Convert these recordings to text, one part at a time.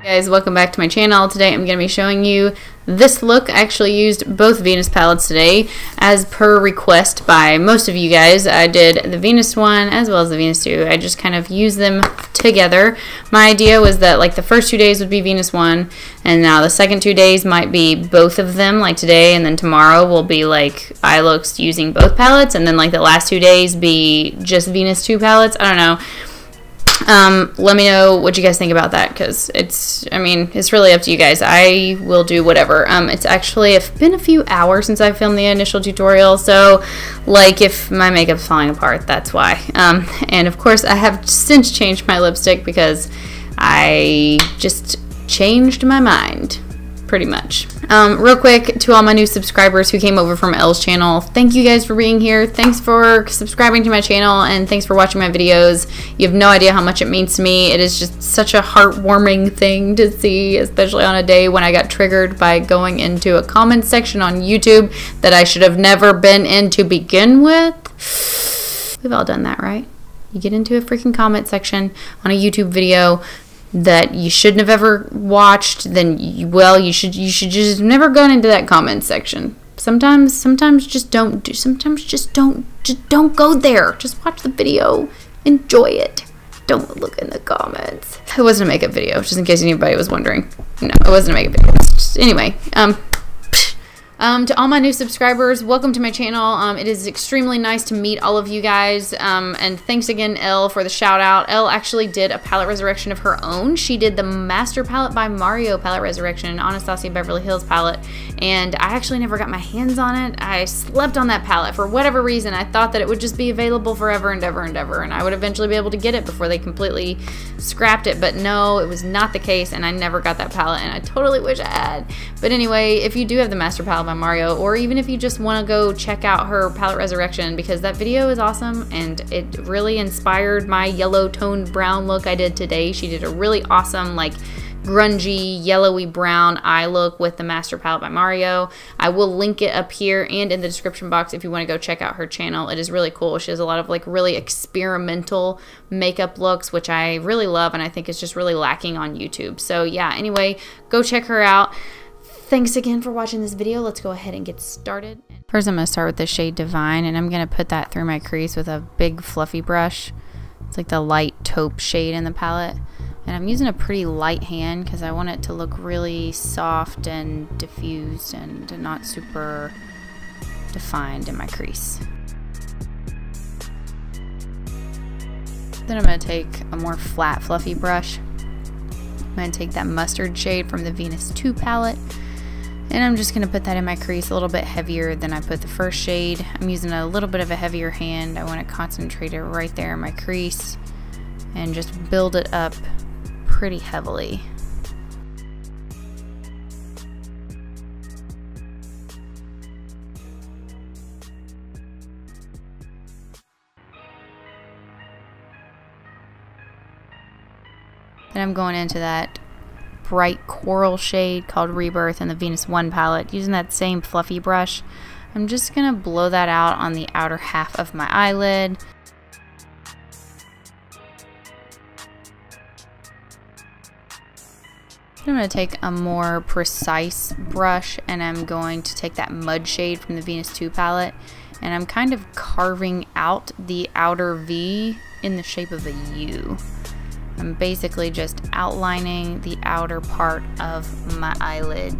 Guys, welcome back to my channel. Today I'm going to be showing you this look. I actually used both Venus palettes today as per request by most of you guys. I did the Venus one as well as the Venus 2. I just kind of used them together. My idea was that like the first 2 days would be Venus 1 and now the second 2 days might be both of them, like today, and then tomorrow will be like eye looks using both palettes, and then like the last 2 days be just Venus 2 palettes. I don't know. Let me know what you guys think about that, because it's really up to you guys. I will do whatever. It's actually been a few hours since I filmed the initial tutorial, so like if my makeup's falling apart, that's why. And of course I have since changed my lipstick because I just changed my mind. Pretty much. Real quick, to all my new subscribers who came over from Elle's channel, thank you guys for being here. Thanks for subscribing to my channel, and thanks for watching my videos. You have no idea how much it means to me. It is just such a heartwarming thing to see, especially on a day when I got triggered by going into a comment section on YouTube that I should have never been in to begin with. We've all done that, right? You get into a freaking comment section on a YouTube video that you shouldn't have ever watched, then you should just never gone into that comment section. Sometimes just don't go there. Just watch the video, enjoy it. Don't look in the comments. It wasn't a makeup video, just in case anybody was wondering. No, it wasn't a makeup video. Just, anyway, to all my new subscribers, welcome to my channel. It is extremely nice to meet all of you guys, and thanks again, Elle, for the shout out. Elle actually did a palette resurrection of her own. She did the Master Palette by Mario palette resurrection, Anastasia Beverly Hills palette, and I actually never got my hands on it. I slept on that palette for whatever reason. I thought that it would just be available forever and ever and ever, and I would eventually be able to get it before they completely scrapped it, but no, it was not the case, and I never got that palette, and I totally wish I had. But anyway, if you do have the Master Palette by Mario, or even if you just want to go check out her palette resurrection, because that video is awesome and it really inspired my yellow toned brown look I did today. She did a really awesome like grungy yellowy brown eye look with the Master Palette by Mario. I will link it up here and in the description box if you want to go check out her channel. It is really cool. She has a lot of like really experimental makeup looks, which I really love, and I think it's just really lacking on YouTube. So yeah, anyway, go check her out. Thanks again for watching this video. Let's go ahead and get started. First, I'm going to start with the shade Divine, and I'm going to put that through my crease with a big fluffy brush. It's like the light taupe shade in the palette. And I'm using a pretty light hand because I want it to look really soft and diffused and not super defined in my crease. Then I'm going to take a more flat, fluffy brush. I'm going to take that mustard shade from the Venus 2 palette. And I'm just going to put that in my crease a little bit heavier than I put the first shade. I'm using a little bit of a heavier hand. I want to concentrate it right there in my crease and just build it up pretty heavily. Then I'm going into that bright coral shade called Rebirth in the Venus 1 palette. Using that same fluffy brush, I'm just going to blow that out on the outer half of my eyelid. I'm going to take a more precise brush, and I'm going to take that mud shade from the Venus 2 palette, and I'm kind of carving out the outer V in the shape of a U. I'm basically just outlining the outer part of my eyelid,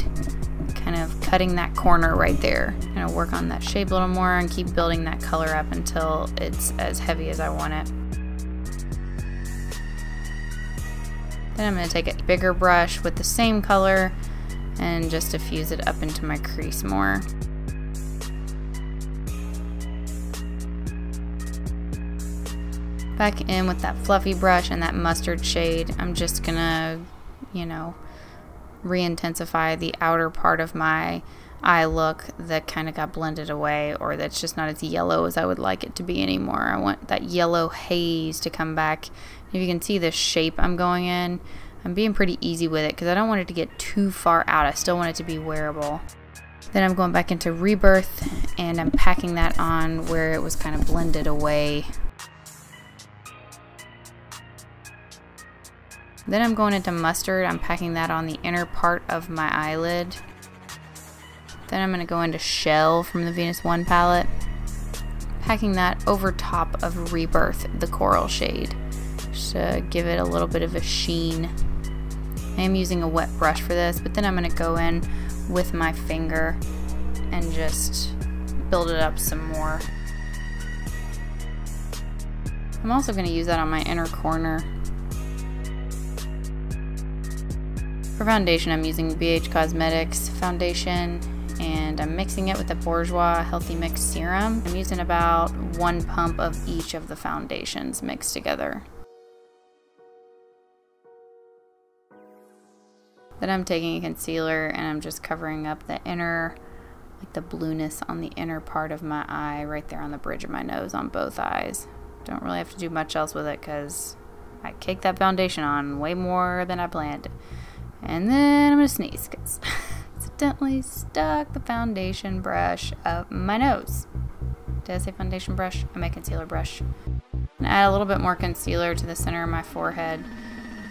kind of cutting that corner right there. I'm going to work on that shape a little more and keep building that color up until it's as heavy as I want it. Then I'm going to take a bigger brush with the same color and just diffuse it up into my crease more. Back in with that fluffy brush and that mustard shade, I'm just gonna, re-intensify the outer part of my eye look that kind of got blended away, or that's just not as yellow as I would like it to be anymore. I want that yellow haze to come back. If you can see the shape I'm going in, I'm being pretty easy with it because I don't want it to get too far out. I still want it to be wearable. Then I'm going back into Rebirth and I'm packing that on where it was kind of blended away. Then I'm going into Mustard. I'm packing that on the inner part of my eyelid. Then I'm going to go into Shell from the Venus 1 palette. Packing that over top of Rebirth, the coral shade. Just to give it a little bit of a sheen. I am using a wet brush for this, but then I'm going to go in with my finger and just build it up some more. I'm also going to use that on my inner corner. For foundation, I'm using BH Cosmetics foundation, and I'm mixing it with the Bourjois Healthy Mix Serum. I'm using about 1 pump of each of the foundations mixed together. Then I'm taking a concealer and I'm just covering up the inner, like the blueness on the inner part of my eye, right there on the bridge of my nose on both eyes. Don't really have to do much else with it because I caked that foundation on way more than I planned. And then I'm going to sneeze because I accidentally stuck the foundation brush up my nose. Did I say foundation brush? I meant concealer brush. And add a little bit more concealer to the center of my forehead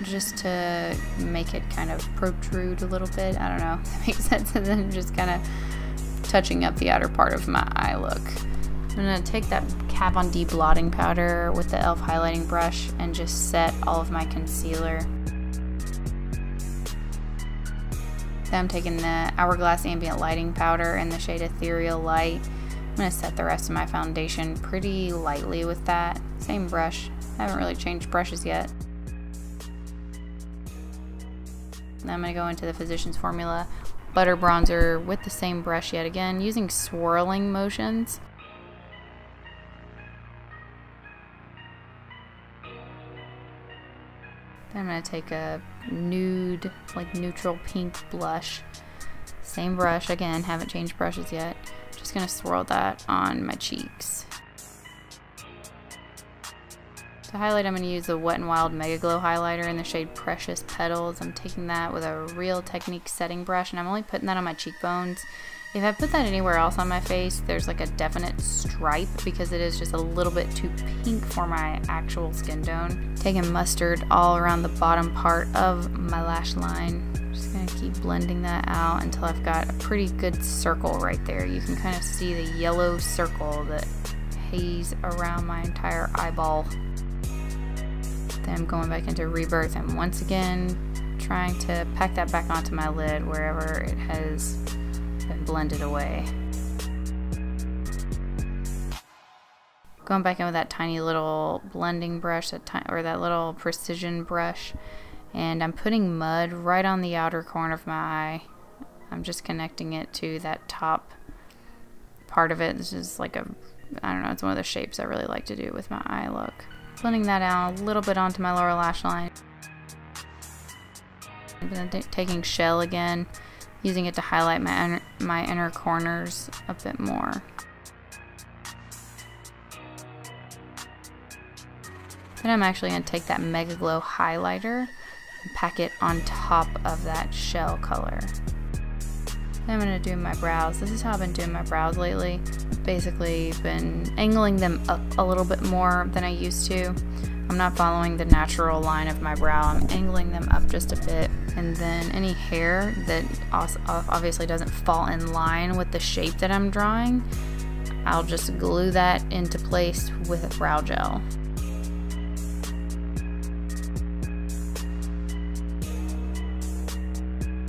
just to make it kind of protrude a little bit. I don't know if that makes sense. And then just kind of touching up the outer part of my eye look. I'm going to take that Kat Von D blotting powder with the e.l.f. highlighting brush and just set all of my concealer. Then I'm taking the Hourglass Ambient Lighting Powder in the shade Ethereal Light. I'm going to set the rest of my foundation pretty lightly with that. Same brush. I haven't really changed brushes yet. Then I'm going to go into the Physicians Formula Butter Bronzer with the same brush yet again, using swirling motions. Then I'm going to take a nude, like neutral pink blush. Same brush, again, haven't changed brushes yet. Just going to swirl that on my cheeks. To highlight, I'm going to use the Wet n Wild MegaGlo highlighter in the shade Precious Petals. I'm taking that with a Real Technique setting brush, and I'm only putting that on my cheekbones. If I put that anywhere else on my face, there's like a definite stripe because it is just a little bit too pink for my actual skin tone. Taking Mustard all around the bottom part of my lash line. Just gonna keep blending that out until I've got a pretty good circle right there. You can kind of see the yellow circle, that haze around my entire eyeball. Then I'm going back into Rebirth and once again trying to pack that back onto my lid wherever it has been blended away. Going back in with that tiny little blending brush, or that little precision brush, and I'm putting mud right on the outer corner of my eye. I'm just connecting it to that top part of it. This is like a, I don't know, it's one of the shapes I really like to do with my eye look. Blending that out a little bit onto my lower lash line. I'm then taking Shell again, using it to highlight my inner corners a bit more. Then I'm actually going to take that MegaGlo highlighter and pack it on top of that shell color. Then I'm going to do my brows. This is how I've been doing my brows lately. I've basically been angling them up a little bit more than I used to. I'm not following the natural line of my brow. I'm angling them up just a bit. And then any hair that obviously doesn't fall in line with the shape that I'm drawing, I'll just glue that into place with a brow gel.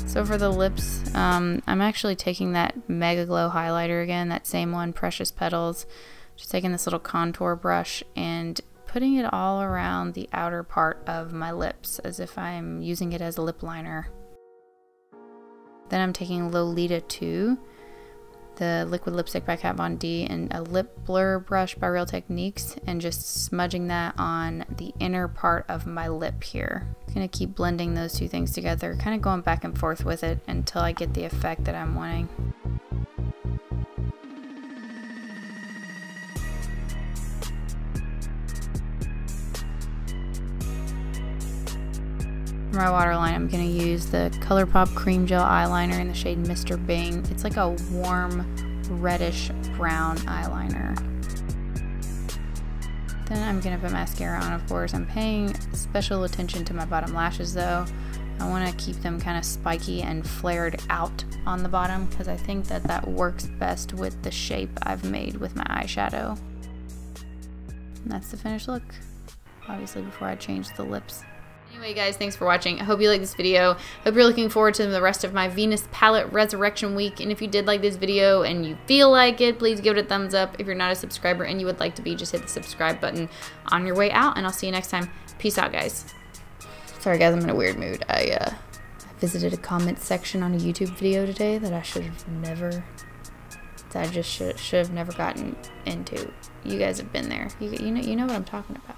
So for the lips, I'm actually taking that MegaGlo highlighter again, that same one, Precious Petals. Just taking this little contour brush and putting it all around the outer part of my lips as if I'm using it as a lip liner. Then I'm taking Lolita 2, the liquid lipstick by Kat Von D, and a lip blur brush by Real Techniques, and just smudging that on the inner part of my lip here. I'm gonna keep blending those two things together, kind of going back and forth with it until I get the effect that I'm wanting. For my waterline, I'm going to use the Colourpop Cream Gel Eyeliner in the shade Mr. Bing. It's like a warm reddish brown eyeliner. Then I'm gonna put mascara on, of course. I'm paying special attention to my bottom lashes though. I want to keep them kind of spiky and flared out on the bottom because I think that that works best with the shape I've made with my eyeshadow. And that's the finished look, obviously before I change the lips. Anyway guys, thanks for watching. I hope you liked this video. Hope you're looking forward to the rest of my Venus palette resurrection week. And if you did like this video and you feel like it, please give it a thumbs up. If you're not a subscriber and you would like to be, just hit the subscribe button on your way out. And I'll see you next time. Peace out, guys. Sorry guys, I'm in a weird mood. I visited a comment section on a YouTube video today that I should have never, that I just should have never gotten into. You guys have been there. You know what I'm talking about.